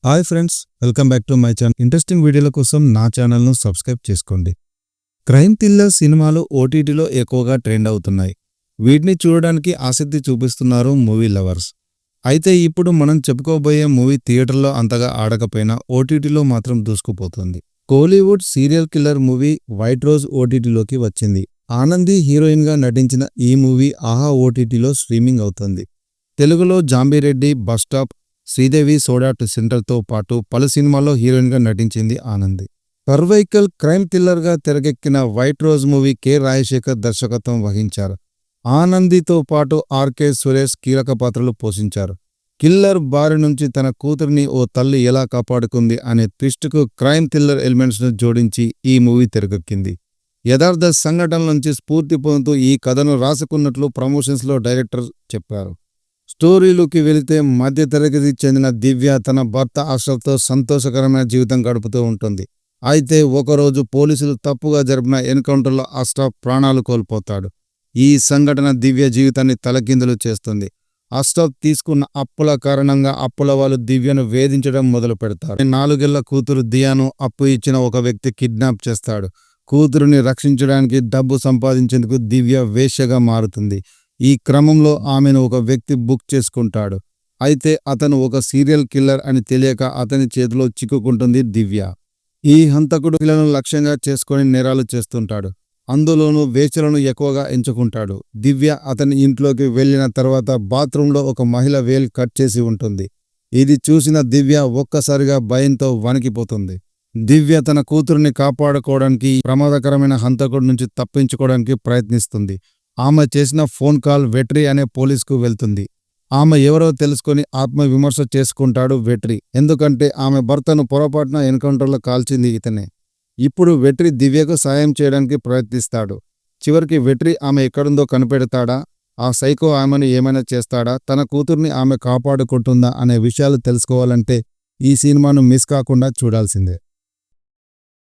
Hi friends, welcome back to my channel. Interesting వీడియోల కోసం నా ఛానల్ను సబ్స్క్రైబ్ చేసుకోండి. క్రైమ్ థ్రిల్లర్ సినిమాలు ఓటీటీలో ఎక్కువగా ట్రెండ్ అవుతున్నాయి. వీటిని చూడడానికి ఆసక్తి చూపిస్తున్నారు మూవీ లవర్స్. అయితే ఇప్పుడు మనం చెప్పుకోబోయే మూవీ థియేటర్లో అంతగా ఆడకపోయినా ఓటీటీలో మాత్రం దూసుకుపోతుంది. Kollywood serial killer movie White Rose ఓటీటీలోకి వచ్చింది. ఆనంది హీరోయిన్గా నటించిన ఈ మూవీ ఆహా ఓటీటీలో స్ట్రీమింగ్ అవుతుంది. తెలుగులో Zombie Reddy, bus stop, Sridevi, soda సెంటర్తో పాటు పలు సినిమాల్లో హీరోయిన్గా నటించింది ఆనంది. సర్వైకల్ క్రైమ్ థ్రిల్లర్గా తెరకెక్కిన white rose movie K. Rajasekhar దర్శకత్వం వహించారు. ఆనందితో పాటు ఆర్కే సురేష్ కీలక పాత్రలు పోషించారు. కిల్లర్ బారి నుంచి తన కూతురిని ఓ తల్లి ఎలా కాపాడుకుంది అనే ట్విస్ట్కు క్రైమ్ థ్రిల్లర్ ఎలిమెంట్స్ను జోడించి ఈ మూవీ తెరకెక్కింది. యథార్థ సంఘటనల నుంచి స్ఫూర్తి పొందుతూ ఈ కథను రాసుకున్నట్లు ప్రమోషన్స్లో డైరెక్టర్ చెప్పారు. స్టోరీలోకి వెళితే మధ్యతరగతికి చెందిన దివ్య తన భర్త అష్రఫ్తో సంతోషకరమైన జీవితం గడుపుతూ ఉంటుంది. అయితే ఒకరోజు పోలీసులు తప్పుగా జరిపిన ఎన్కౌంటర్లో అష్రఫ్ ప్రాణాలు కోల్పోతాడు. ఈ సంఘటన దివ్య జీవితాన్ని తలకిందులు చేస్తుంది. అష్రఫ్ తీసుకున్న అప్పుల కారణంగా అప్పుల వాళ్ళు దివ్యను వేధించడం మొదలు పెడతారు. 4 ఏళ్ల కూతురు దియాను అప్పు ఇచ్చిన ఒక వ్యక్తి కిడ్నాప్ చేస్తాడు. కూతురుని రక్షించడానికి డబ్బు సంపాదించేందుకు దివ్య వేశ్యగా మారుతుంది. ఈ క్రమంలో ఆమెను ఒక వ్యక్తి బుక్ చేసుకుంటాడు. అయితే అతను ఒక సీరియల్ కిల్లర్ అని తెలియక అతని చేతిలో చిక్కుకుంటుంది దివ్య. ఈ హంతకుడు పిల్లలను లక్ష్యంగా చేసుకొని నేరాలు చేస్తుంటాడు. అందులోనూ వేశ్యలను ఎక్కువగా ఎంచుకుంటాడు. దివ్య అతని ఇంట్లోకి వెళ్లిన తర్వాత బాత్రూంలో ఒక మహిళ వేలు కట్ చేసి ఉంటుంది. ఇది చూసిన దివ్య ఒక్కసారిగా భయంతో వణికిపోతుంది. దివ్య తన కూతురుని కాపాడుకోవడానికి ప్రమాదకరమైన హంతకుడి నుంచి తప్పించుకోవడానికి ప్రయత్నిస్తుంది. ఆమె చేసిన ఫోన్ కాల్ వెట్రి అనే పోలీసుకు వెళ్తుంది. ఆమె ఎవరో తెలుసుకొని ఆత్మవిమర్శ చేసుకుంటాడు వెట్రి. ఎందుకంటే ఆమె భర్తను పొరపాటున ఎన్కౌంటర్లో కాల్చింది ఇతనే. ఇప్పుడు వెట్రి దివ్యకు సాయం చేయడానికి ప్రయత్నిస్తాడు. చివరికి వెట్రి ఆమె ఎక్కడుందో కనిపెడతాడా? ఆ సైకో ఆమెను ఏమైనా చేస్తాడా? తన కూతుర్ని ఆమె కాపాడుకుంటుందా అనే విషయాలు తెలుసుకోవాలంటే ఈ సినిమాను మిస్ కాకుండా చూడాల్సిందే.